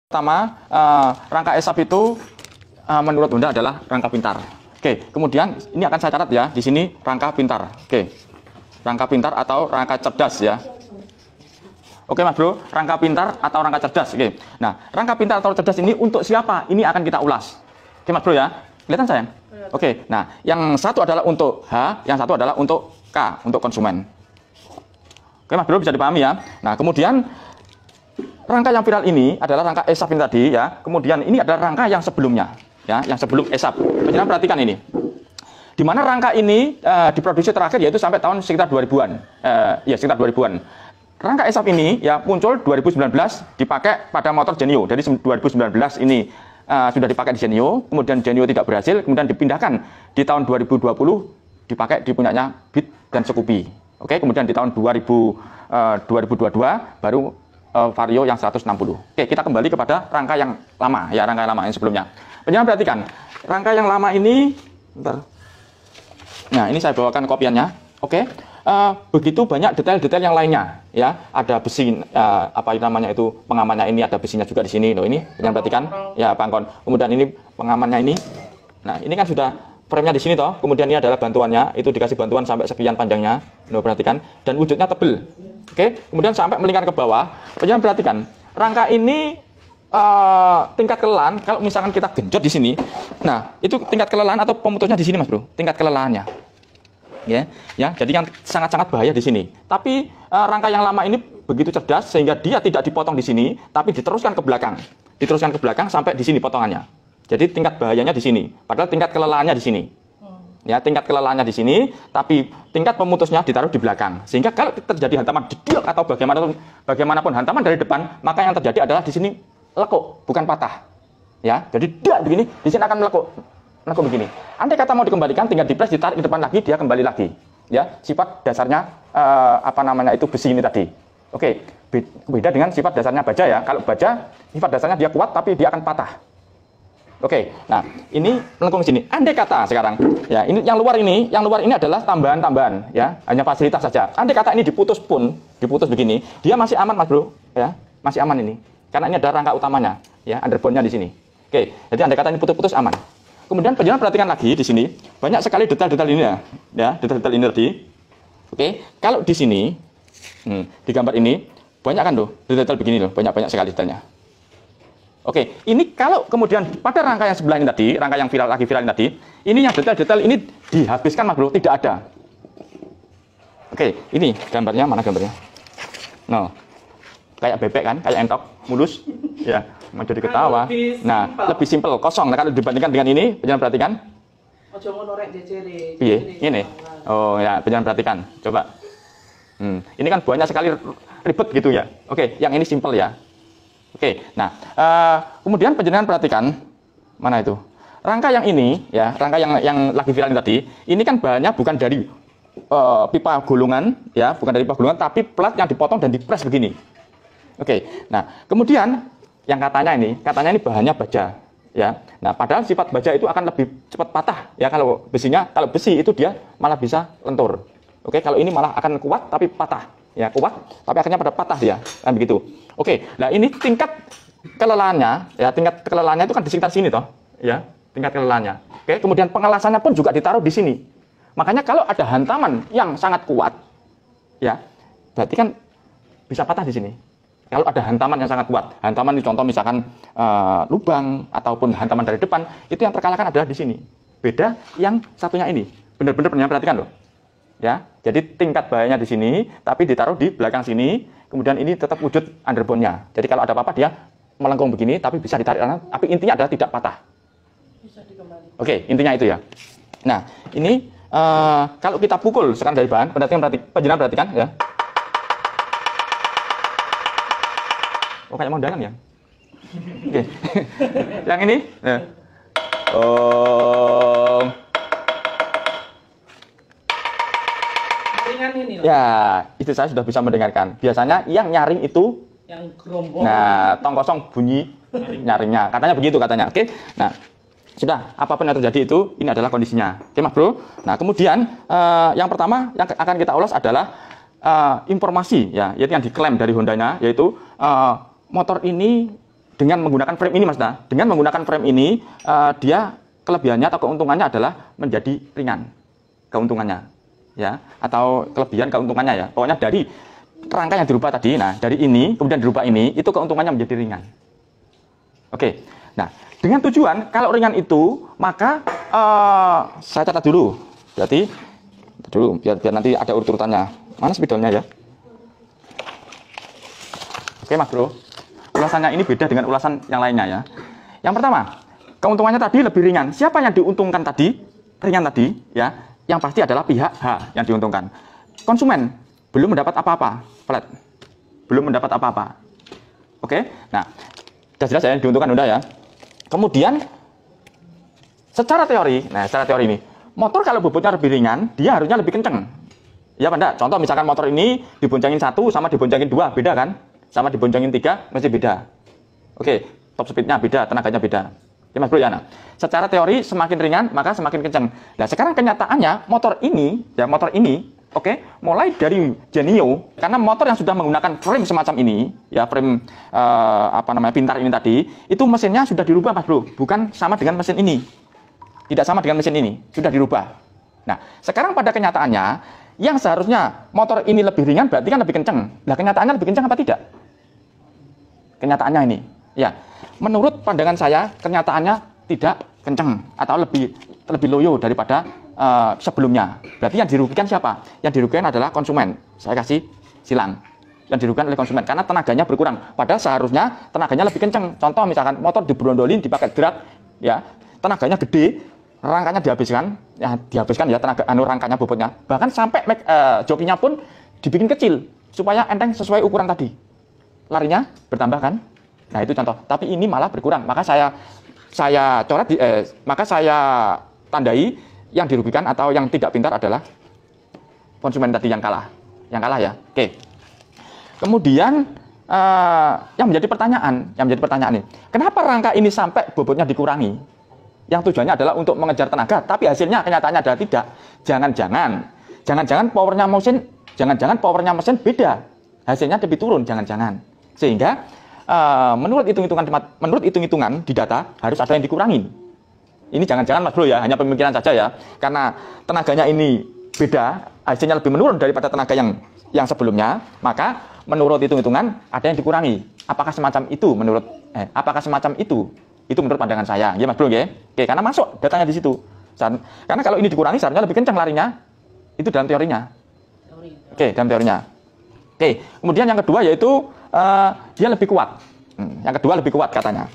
Pertama, rangka ESAP itu menurut Honda adalah rangka pintar. Oke, kemudian ini akan saya catat ya, di sini rangka pintar. Oke, rangka pintar atau rangka cerdas ya. Oke Mas Bro, rangka pintar atau rangka cerdas. Oke, nah rangka pintar atau cerdas ini untuk siapa? Ini akan kita ulas. Oke Mas Bro ya, kelihatan sayang? Oke, nah yang satu adalah untuk H, yang satu adalah untuk K, untuk konsumen. Oke Mas Bro, bisa dipahami ya. Nah kemudian rangka yang viral ini adalah rangka ESAP ini tadi ya. Kemudian ini adalah rangka yang sebelumnya ya, yang sebelum ESAP. Penjelasan perhatikan ini. Di mana rangka ini diproduksi terakhir yaitu sampai tahun sekitar 2000-an. Ya, sekitar 2000-an. Rangka ESAP ini ya muncul 2019 dipakai pada motor Genio. Jadi 2019 ini sudah dipakai di Genio, kemudian Genio tidak berhasil, kemudian dipindahkan di tahun 2020 dipakai di punyanya Beat dan Scoopy. Oke, kemudian di tahun 2022 baru Vario yang 160. Oke, kita kembali kepada rangka yang lama ya, rangka yang lama yang sebelumnya. Penjelasan perhatikan, rangka yang lama ini bentar. Nah, ini saya bawakan kopiannya. Oke. Begitu banyak detail-detail yang lainnya ya. Ada besi apa namanya itu pengamannya, ini ada besinya juga di sini loh, ini. Penjelasan perhatikan ya, pangkon. Kemudian ini pengamannya ini. Nah, ini kan sudah frame-nya di sini toh. Kemudian ini adalah bantuannya, itu dikasih bantuan sampai sekian panjangnya. Loh, perhatikan, dan wujudnya tebel. Oke, kemudian sampai melingkar ke bawah. Penjelasan perhatikan, rangka ini tingkat kelelahan kalau misalkan kita genjot di sini. Nah, itu tingkat kelelahan atau pemutusnya di sini, Mas Bro. Tingkat kelelahannya. Ya, jadi yang sangat-sangat bahaya di sini. Tapi rangka yang lama ini begitu cerdas sehingga dia tidak dipotong di sini, tapi diteruskan ke belakang. Diteruskan ke belakang sampai di sini potongannya. Jadi tingkat bahayanya di sini, padahal tingkat kelelahannya di sini. Ya, tingkat kelelahannya di sini, tapi tingkat pemutusnya ditaruh di belakang. Sehingga kalau terjadi hantaman jedil atau bagaimanapun hantaman dari depan, maka yang terjadi adalah di sini lekuk, bukan patah. Ya, jadi dia begini, di sini akan melekuk begini. Andai kata mau dikembalikan, tinggal dipres, ditarik ke depan lagi, dia kembali lagi. Ya, sifat dasarnya apa namanya itu besi ini tadi. Oke, beda dengan sifat dasarnya baja ya. Kalau baja, sifat dasarnya dia kuat, tapi dia akan patah. Oke, nah ini melengkung sini. Andai kata sekarang, ya ini yang luar ini adalah tambahan-tambahan, ya hanya fasilitas saja. Andai kata ini diputus begini, dia masih aman Mas Bro, ya masih aman ini, karena ini adalah rangka utamanya, ya underbone-nya di sini. Oke, jadi andai kata ini putus-putus aman. Kemudian penjelasan perhatikan lagi di sini, banyak sekali detail-detail ini ya, detail-detail ini tadi. Oke, kalau di sini, di gambar ini banyak kan tuh detail begini loh, banyak sekali detailnya. Oke, ini kalau kemudian pada rangka yang sebelah ini tadi, rangka yang viral ini tadi, ini yang detail-detail ini dihabiskan Mas Bro, tidak ada. Oke, ini gambarnya, mana gambarnya? No, kayak bebek kan, kayak entok, mulus, ya, mau jadi ketawa. Nah, lebih simpel, kosong. Nah, kalau dibandingkan dengan ini, penjelasan perhatikan. Iya, ini. Oh ya, penjelasan perhatikan. Coba. Ini kan banyak sekali ribet gitu ya. Oke, yang ini simpel ya. Oke, nah kemudian penjelasan perhatikan mana itu rangka yang ini ya, rangka yang lagi viral ini tadi, ini kan bahannya bukan dari pipa gulungan ya, bukan dari pipa gulungan, tapi plat yang dipotong dan dipres begini. Oke, nah kemudian yang katanya ini bahannya baja ya. Nah padahal sifat baja itu akan lebih cepat patah ya, kalau besi itu dia malah bisa lentur. Oke, kalau ini malah akan kuat tapi patah. Ya, kuat, tapi akhirnya pada patah dia, kan begitu. Oke, nah ini tingkat kelelahannya, ya tingkat kelelahannya itu kan di sekitar sini toh, ya tingkat kelelahannya. Oke, kemudian pengelasannya pun juga ditaruh di sini. Makanya kalau ada hantaman yang sangat kuat, ya berarti kan bisa patah di sini. Kalau ada hantaman yang sangat kuat, hantaman ini contoh misalkan lubang ataupun hantaman dari depan, itu yang terkalahkan adalah di sini. Beda yang satunya ini, benar-benar perhatikan loh. Ya, jadi tingkat bahayanya di sini, tapi ditaruh di belakang sini. Kemudian ini tetap wujud underbone-nya. Jadi kalau ada apa-apa dia melengkung begini, tapi bisa ditarik kanan. Tapi intinya adalah tidak patah. Bisa dikembalikan. Oke, intinya itu ya. Nah, ini kalau kita pukul sekarang dari bahan, penjelasan perhatikan ya. Oh, kayak mau dalam ya. Oke. Yang ini. Ya. Ya, itu saya sudah bisa mendengarkan. Biasanya yang nyaring itu yang gerombol. Nah, tong kosong bunyi nyaringnya. Katanya begitu katanya. Oke. Nah, sudah apapun yang terjadi itu ini adalah kondisinya. Oke, Mas Bro. Nah, kemudian yang pertama yang akan kita ulas adalah informasi ya, yaitu yang diklaim dari Hondanya, yaitu motor ini dengan menggunakan frame ini, Mas. Nah, dengan menggunakan frame ini, dia kelebihannya atau keuntungannya adalah menjadi ringan. Keuntungannya, ya, atau kelebihan keuntungannya ya. Pokoknya dari rangka yang dirubah tadi, nah dari ini kemudian dirubah ini, itu keuntungannya menjadi ringan. Oke. Nah, dengan tujuan kalau ringan itu, maka saya catat dulu. Berarti dulu biar nanti ada urut-urutannya. Mana spidolnya ya? Oke, Mas Bro. Ulasannya ini beda dengan ulasan yang lainnya ya. Yang pertama, keuntungannya tadi lebih ringan. Siapa yang diuntungkan tadi? Ringan tadi, ya. Yang pasti adalah pihak H yang diuntungkan. Konsumen belum mendapat apa-apa, flat. Belum mendapat apa-apa. Oke. Nah, sudah jelas ya yang diuntungkan udah ya. Kemudian secara teori ini, motor kalau bobotnya lebih ringan, dia harusnya lebih kenceng. Ya, Pak? Contoh misalkan motor ini diboncengin 1 sama diboncengin 2, beda kan? Sama diboncengin 3 masih beda. Oke, top speednya beda, tenaganya beda. Ya, Mas Bro ya. Nah, secara teori semakin ringan maka semakin kenceng. Nah, sekarang kenyataannya motor ini, oke, mulai dari Genio, karena motor yang sudah menggunakan frame semacam ini, ya frame pintar ini tadi, itu mesinnya sudah dirubah, Mas Bro, bukan sama dengan mesin ini. Tidak sama dengan mesin ini, sudah dirubah. Nah, sekarang pada kenyataannya, yang seharusnya motor ini lebih ringan berarti kan lebih kenceng. Nah, kenyataannya lebih kenceng apa tidak? Kenyataannya ini, ya, menurut pandangan saya, kenyataannya tidak kenceng atau lebih loyo daripada sebelumnya. Berarti yang dirugikan siapa? Yang dirugikan adalah konsumen. Saya kasih silang. Yang dirugikan oleh konsumen karena tenaganya berkurang. Padahal seharusnya tenaganya lebih kenceng. Contoh misalkan motor dibrondolin, dipakai drat, ya, tenaganya gede, rangkanya dihabiskan ya tenaga rangkanya bobotnya. Bahkan sampai jokinya pun dibikin kecil supaya enteng sesuai ukuran tadi. Larinya bertambah kan? Nah, itu contoh. Tapi ini malah berkurang. Maka saya coret maka saya tandai yang dirugikan atau yang tidak pintar adalah konsumen tadi yang kalah. Yang kalah ya. Oke. Kemudian yang menjadi pertanyaan ini, kenapa rangka ini sampai bobotnya dikurangi? Yang tujuannya adalah untuk mengejar tenaga, tapi hasilnya kenyataannya adalah tidak. Jangan-jangan powernya mesin beda. Hasilnya lebih turun, jangan-jangan. Sehingga menurut hitung-hitungan di data harus ada yang dikurangin. Ini jangan-jangan, Mas Bro ya, hanya pemikiran saja ya. Karena tenaganya ini beda, hasilnya lebih menurun daripada tenaga yang sebelumnya, maka menurut hitung-hitungan ada yang dikurangi. Apakah semacam itu? Itu menurut pandangan saya, ya Mas Bro ya. Oke, karena masuk datanya di situ. Karena kalau ini dikurangi seharusnya lebih kencang larinya. Itu dalam teorinya. Oke, dalam teorinya. Oke, kemudian yang kedua yaitu dia lebih kuat. Yang kedua lebih kuat katanya.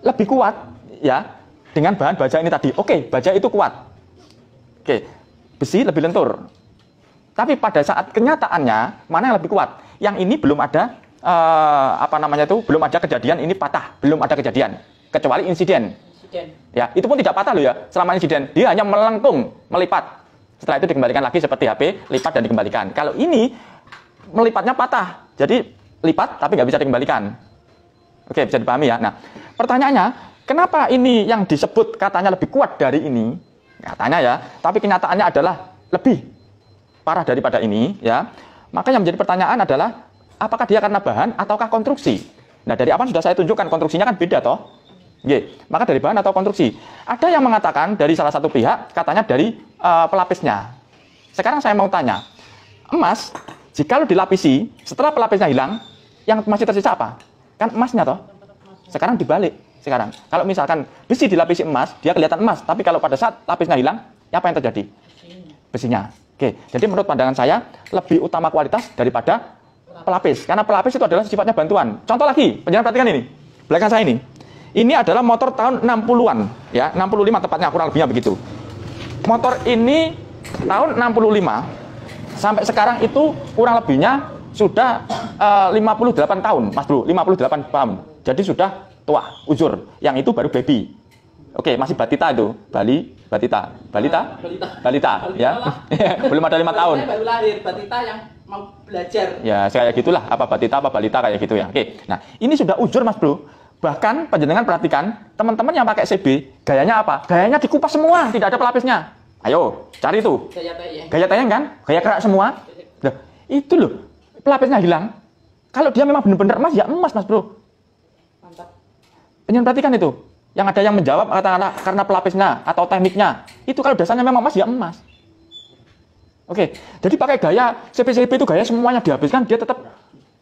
Lebih kuat ya dengan bahan baja ini tadi. Oke, baja itu kuat. Oke, besi lebih lentur. Tapi pada saat kenyataannya mana yang lebih kuat? Yang ini belum ada belum ada kejadian ini patah, belum ada kejadian kecuali insiden. Ya, itu pun tidak patah loh ya. Selama insiden dia hanya melengkung, melipat. Setelah itu dikembalikan lagi seperti HP, lipat dan dikembalikan. Kalau ini melipatnya patah, jadi lipat tapi nggak bisa dikembalikan. Oke, bisa dipahami ya. Nah, pertanyaannya, kenapa ini yang disebut katanya lebih kuat dari ini? Katanya ya, tapi kenyataannya adalah lebih parah daripada ini ya. Maka yang menjadi pertanyaan adalah apakah dia karena bahan ataukah konstruksi? Nah, dari apa sudah saya tunjukkan konstruksinya kan beda toh. Maka dari bahan atau konstruksi. Ada yang mengatakan dari salah satu pihak katanya dari pelapisnya. Sekarang saya mau tanya, emas jika dilapisi setelah pelapisnya hilang, yang masih tersisa apa? Kan emasnya toh. Sekarang dibalik. Kalau misalkan besi dilapisi emas, dia kelihatan emas, tapi kalau pada saat lapisnya hilang, apa yang terjadi? Besinya. Jadi menurut pandangan saya lebih utama kualitas daripada pelapis, karena pelapis itu adalah sifatnya bantuan. Contoh lagi, penjelasan perhatikan ini. Belakang saya ini. Ini adalah motor tahun 60-an, ya, 65 tepatnya kurang lebihnya begitu. Motor ini tahun 65 sampai sekarang itu kurang lebihnya sudah 58 tahun, Mas Bro, 58 tahun. Jadi sudah tua, uzur. Yang itu baru baby. Oke, masih batita itu, balita, ya. Belum ada 5 tahun. Baru lahir, batita yang mau belajar. Ya, kayak gitulah, apa batita apa balita kayak gitu ya. Oke. Nah, ini sudah uzur, Mas Bro. Bahkan panjenengan perhatikan, teman-teman yang pakai CB, gayanya apa? Gayanya dikupas semua, tidak ada pelapisnya. Ayo, cari itu. Gaya tayang kan? Gaya kerak semua. Nah, itu loh, pelapisnya hilang. Kalau dia memang benar-benar emas, ya emas, Mas Bro. Pengen perhatikan itu. Yang ada yang menjawab katakanlah karena pelapisnya atau tekniknya. Itu kalau dasarnya memang emas ya emas. Oke, jadi pakai gaya CP itu gaya semuanya dihabiskan, dia tetap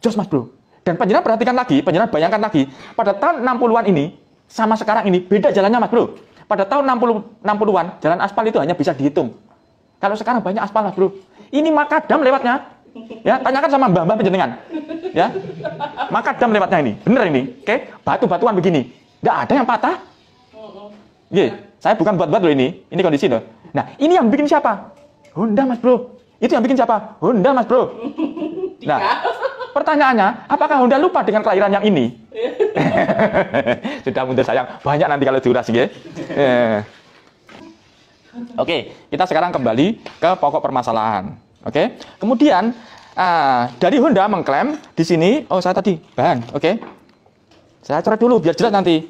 jos mas bro. Dan penjelasan perhatikan lagi, penjelasan bayangkan lagi, pada tahun 60-an ini sama sekarang ini beda jalannya mas bro. Pada tahun 60-an jalan aspal itu hanya bisa dihitung. Kalau sekarang banyak aspal mas bro. Ini makadam lewatnya. Ya, tanyakan sama mbah-mbah penjenengan. Ya, makadam lewatnya ini, bener ini. Oke, batu-batuan begini, nggak ada yang patah. Saya bukan buat-buat loh ini kondisi loh. Nah, ini yang bikin siapa? Honda mas bro. Itu yang bikin siapa? Honda mas bro. Nah, pertanyaannya, apakah Honda lupa dengan kelahiran yang ini? Sudah mundur sayang, banyak nanti kalau durasi ya. Oke, kita sekarang kembali ke pokok permasalahan. Oke, kemudian dari Honda mengklaim di sini, saya tadi bahan. Oke, saya coret dulu biar jelas nanti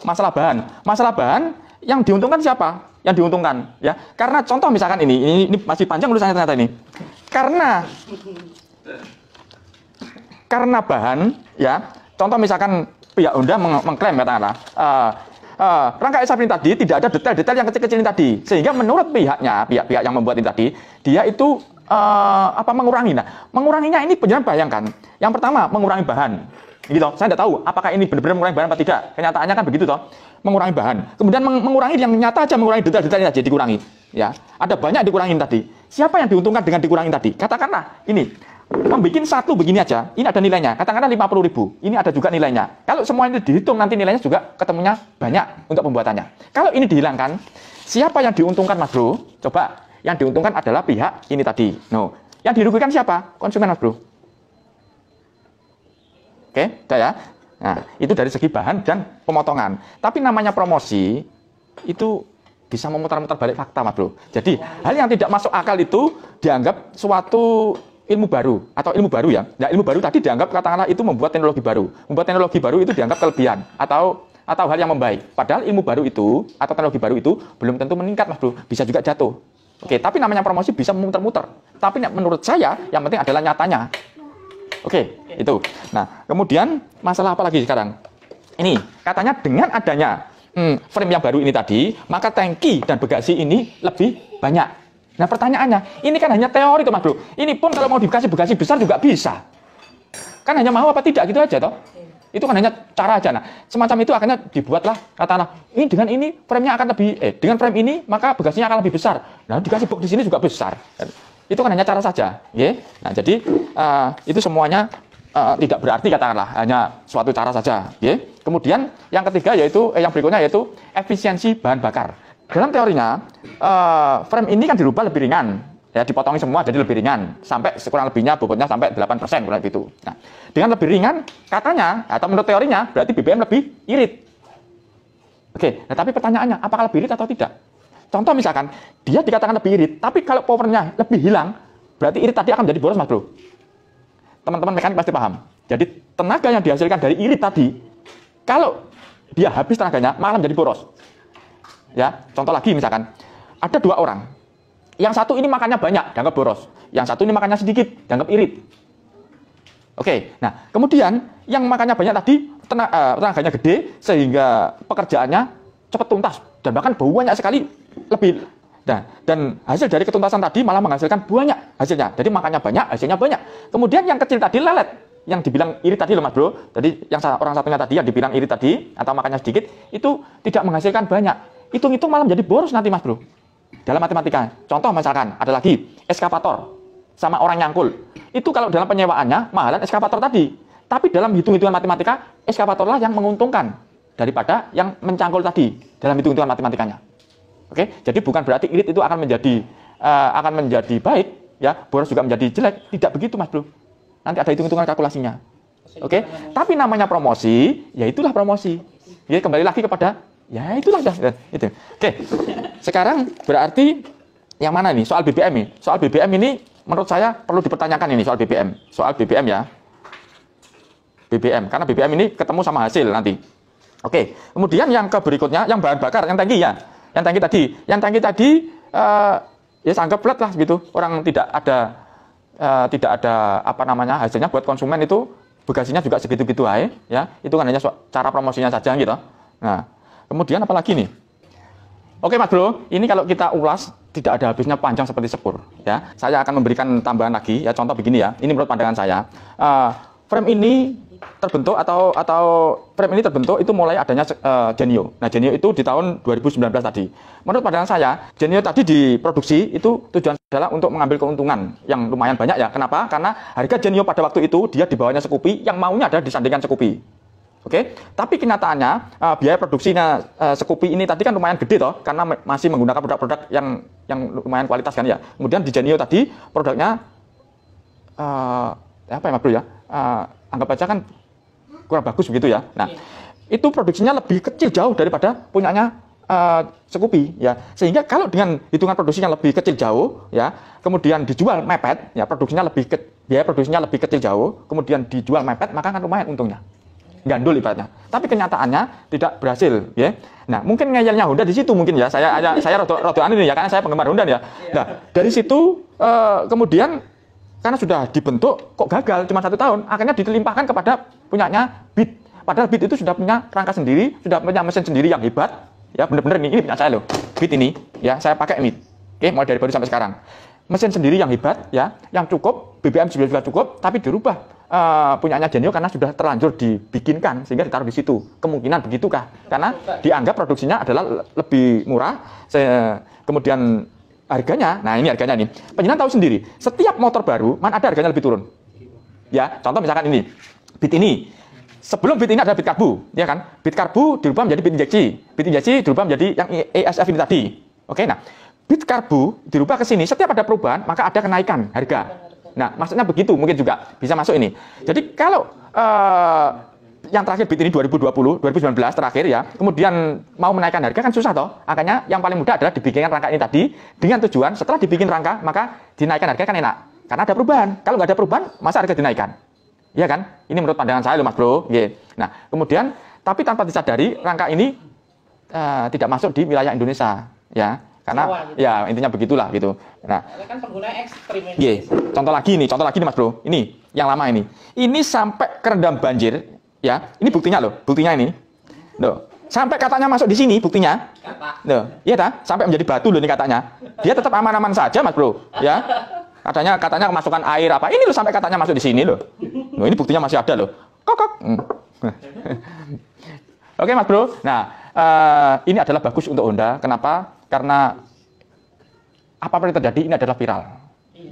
masalah bahan. Masalah bahan yang diuntungkan siapa? Yang diuntungkan, ya. Karena contoh misalkan ini masih panjang urusannya ternyata ini. Karena bahan, ya. Contoh misalkan pihak Honda mengklaim katakanlah rangka SAP ini tadi tidak ada detail-detail yang kecil-kecil ini tadi, sehingga menurut pihak yang membuat ini tadi, dia itu mengurangi. Nah, menguranginya ini benar bayangkan. Yang pertama mengurangi bahan. Gitu. Saya tidak tahu apakah ini benar-benar mengurangi bahan atau tidak. Kenyataannya kan begitu toh. Mengurangi bahan. Kemudian mengurangi yang nyata aja, mengurangi detail-detailnya aja dikurangi. Ya, ada banyak dikurangin tadi. Siapa yang diuntungkan dengan dikurangin tadi? Katakanlah ini, membuat satu begini aja, ini ada nilainya. Katakanlah 50.000, ini ada juga nilainya. Kalau semua ini dihitung nanti nilainya juga ketemunya banyak untuk pembuatannya. Kalau ini dihilangkan, siapa yang diuntungkan mas bro? Coba, yang diuntungkan adalah pihak ini tadi. No, yang dirugikan siapa? Konsumen mas bro. Oke, udah ya. Nah, itu dari segi bahan dan pemotongan. Tapi namanya promosi itu bisa memutar-mutar balik fakta, mas bro. Jadi hal yang tidak masuk akal itu dianggap suatu ilmu baru atau ilmu baru ya. Nah, ilmu baru tadi dianggap katakanlah itu membuat teknologi baru. Membuat teknologi baru itu dianggap kelebihan atau hal yang membaik. Padahal ilmu baru itu atau teknologi baru itu belum tentu meningkat, mas bro. Bisa juga jatuh. Oke, tapi namanya promosi bisa memutar-mutar. Tapi menurut saya yang penting adalah nyatanya. Oke, itu. Nah, kemudian masalah apa lagi sekarang? Ini, katanya dengan adanya frame yang baru ini tadi, maka tangki dan bagasi ini lebih banyak. Nah, pertanyaannya, ini kan hanya teori tuh, mas bro. Ini pun kalau mau dikasih bagasi besar juga bisa. Kan hanya mau apa tidak gitu aja toh. Itu kan hanya cara aja. Nah, semacam itu akhirnya dibuatlah katakanlah, ini dengan ini frame-nya akan lebih dengan frame ini maka bagasinya akan lebih besar. Nah, dikasih box di sini juga besar. Itu kan hanya cara saja, ya. Nah, jadi itu semuanya tidak berarti katakanlah hanya suatu cara saja, ya. Kemudian yang ketiga yaitu yang berikutnya yaitu efisiensi bahan bakar. Dalam teorinya frame ini kan dirubah lebih ringan, ya, dipotongi semua jadi lebih ringan sampai kurang lebihnya bobotnya sampai 8% kurang lebih itu. Nah, dengan lebih ringan katanya atau menurut teorinya berarti BBM lebih irit. Oke, nah tapi pertanyaannya apakah lebih irit atau tidak? Contoh misalkan, dia dikatakan lebih irit, tapi kalau powernya lebih hilang, berarti irit tadi akan menjadi boros, mas bro. Teman-teman mekanik pasti paham. Jadi tenaga yang dihasilkan dari irit tadi, kalau dia habis tenaganya, malah menjadi boros. Ya, contoh lagi misalkan, ada dua orang. Yang satu ini makannya banyak, dianggap boros. Yang satu ini makannya sedikit, dianggap irit. Oke, nah kemudian yang makannya banyak tadi, tenaganya gede, sehingga pekerjaannya cepat tuntas. Dan bahkan banyak sekali lebih. Nah, dan hasil dari ketuntasan tadi malah menghasilkan banyak hasilnya. Jadi makannya banyak, hasilnya banyak. Kemudian yang kecil tadi lelet, yang dibilang irit tadi loh mas bro. Jadi yang orang satunya tadi yang dibilang irit tadi atau makannya sedikit itu tidak menghasilkan banyak. Hitung-hitung malah menjadi boros nanti mas bro. Dalam matematika. Contoh misalkan ada lagi eskavator sama orang nyangkul. Itu kalau dalam penyewaannya mahalan eskavator tadi. Tapi dalam hitung-hitungan matematika eskavatorlah yang menguntungkan daripada yang mencangkul tadi dalam hitung-hitungan matematikanya. Oke, jadi bukan berarti irit itu akan menjadi baik, ya, boros juga menjadi jelek. Tidak begitu, mas bro. Nanti ada hitung-hitungan kalkulasinya. Oke, tapi namanya promosi, ya itulah promosi. Ya, kembali lagi kepada, ya itulah itu. Oke, sekarang berarti yang mana nih? Soal BBM nih. Soal BBM ini menurut saya perlu dipertanyakan ini soal BBM. Soal BBM ya. BBM, karena BBM ini ketemu sama hasil nanti. Oke, kemudian yang berikutnya, yang bahan bakar, yang tangki ya. Yang tangki tadi, ya anggap flat lah gitu. Orang tidak ada apa namanya hasilnya buat konsumen itu bagasinya juga segitu-gitu aja, ya. Itu kan hanya cara promosinya saja gitu. Nah, kemudian apa lagi nih? Oke Mas Bro, ini kalau kita ulas tidak ada habisnya panjang seperti sepur ya. Saya akan memberikan tambahan lagi ya, contoh begini ya. Ini menurut pandangan saya. Frame ini terbentuk atau frame ini terbentuk itu mulai adanya Genio. Nah, Genio itu di tahun 2019 tadi. Menurut pandangan saya, Genio tadi diproduksi itu tujuan adalah untuk mengambil keuntungan yang lumayan banyak ya. Kenapa? Karena harga Genio pada waktu itu dia di bawahnya Scoopy, yang maunya adalah disandingkan Scoopy. Oke, tapi kenyataannya biaya produksinya Scoopy ini tadi kan lumayan gede toh, karena masih menggunakan produk-produk yang lumayan kualitas kan ya. Kemudian di Genio tadi produknya apa ya Mas Bro ya? Anggap aja kan kurang bagus begitu ya. Nah, itu produksinya lebih kecil jauh daripada punyanya Scoopy ya. Sehingga kalau dengan hitungan produksinya lebih kecil jauh ya, kemudian dijual mepet ya, biaya produksinya lebih kecil jauh, kemudian dijual mepet, maka kan lumayan untungnya. Gandul ibaratnya. Tapi kenyataannya tidak berhasil ya. Nah, mungkin ngeyelnya Honda di situ mungkin ya. Saya rada aneh ya, karena saya penggemar Honda ya. Nah, dari situ kemudian karena sudah dibentuk kok gagal cuma 1 tahun, akhirnya dilimpahkan kepada punyanya Beat. Padahal Beat itu sudah punya rangka sendiri, sudah punya mesin sendiri yang hebat. Ya, benar-benar ini punya saya loh. Beat ini ya, saya pakai ini. Oke, mulai dari baru sampai sekarang. Mesin sendiri yang hebat ya, yang cukup, BBM juga cukup, tapi dirubah punyanya Genio karena sudah terlanjur dibikinkan sehingga ditaruh di situ. Kemungkinan begitukah? Karena dianggap produksinya adalah lebih murah. Kemudian harganya, nah ini harganya nih. Penjenengan tahu sendiri, setiap motor baru mana ada harganya lebih turun. Ya, contoh misalkan ini, Beat ini. Sebelum Beat ini ada Beat Karbu, ya kan? Beat Karbu dirubah menjadi Beat injeksi. Beat injeksi dirubah menjadi yang ESF ini tadi. Oke, nah, Beat Karbu dirubah ke sini, setiap ada perubahan maka ada kenaikan harga. Nah, maksudnya begitu mungkin juga bisa masuk ini. Jadi kalau yang terakhir Beat ini 2019 terakhir ya, kemudian mau menaikkan harga kan susah toh. Makanya yang paling mudah adalah dibikinkan rangka ini tadi dengan tujuan setelah dibikin rangka maka dinaikkan harga kan enak. Karena ada perubahan. Kalau nggak ada perubahan, masa harga dinaikkan? Iya kan? Ini menurut pandangan saya loh Mas Bro. Yeah. Nah, kemudian tapi tanpa disadari rangka ini tidak masuk di wilayah Indonesia ya. Karena gitu. Ya intinya begitulah gitu. Nah, kan pengguna ekstrim ini. Yeah. Contoh lagi nih Mas Bro. Ini yang lama ini. Ini sampai kerendam banjir ya. Ini buktinya loh, buktinya ini. Loh, sampai katanya masuk di sini buktinya. Loh, iya ta? Sampai menjadi batu loh ini katanya. Dia tetap aman-aman saja Mas Bro, ya. Katanya kemasukan air apa. Ini loh sampai katanya masuk di sini loh. Loh, ini buktinya masih ada loh. Kokok. Oke Mas Bro. Nah, ini adalah bagus untuk Honda. Kenapa? Karena apapun yang terjadi ini adalah viral.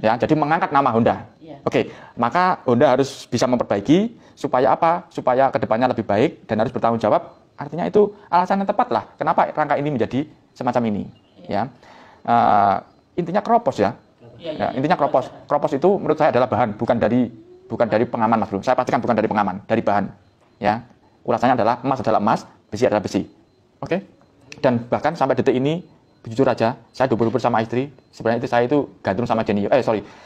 Ya, jadi mengangkat nama Honda. Oke, maka Honda harus bisa memperbaiki supaya apa? Supaya kedepannya lebih baik dan harus bertanggung jawab. Artinya itu alasan yang tepat lah. Kenapa rangka ini menjadi semacam ini? Ya, intinya keropos ya. Ya, intinya keropos. Keropos itu menurut saya adalah bahan, bukan dari pengaman Mas Bro. Saya pastikan bukan dari pengaman, dari bahan. Ya, ulasannya adalah emas, besi adalah besi. Oke. Dan bahkan sampai detik ini jujur aja, saya dulu bersama istri, sebenarnya istri saya itu gandrung sama Genio.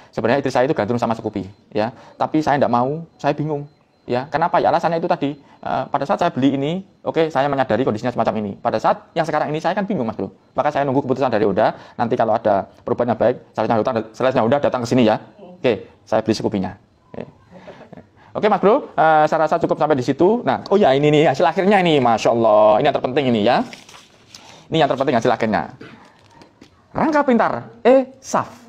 Sebenarnya istri saya itu gandrung sama Scoopy, ya. Tapi saya tidak mau, saya bingung, ya. Kenapa? Ya alasannya itu tadi. Pada saat saya beli ini, oke, saya menyadari kondisinya semacam ini. Pada saat yang sekarang ini saya kan bingung Mas Bro. Maka saya nunggu keputusan dari Honda. Nanti kalau ada perubahan yang baik, salesnya Honda datang ke sini ya. Oke, saya beli Scoopy-nya. Oke Mas Bro, saya rasa cukup sampai di situ. Nah, oh ya ini nih hasil akhirnya ini, Masya Allah. Ini yang terpenting ini ya. Ini yang terpenting hasil akhirnya. Rangka pintar, SAF.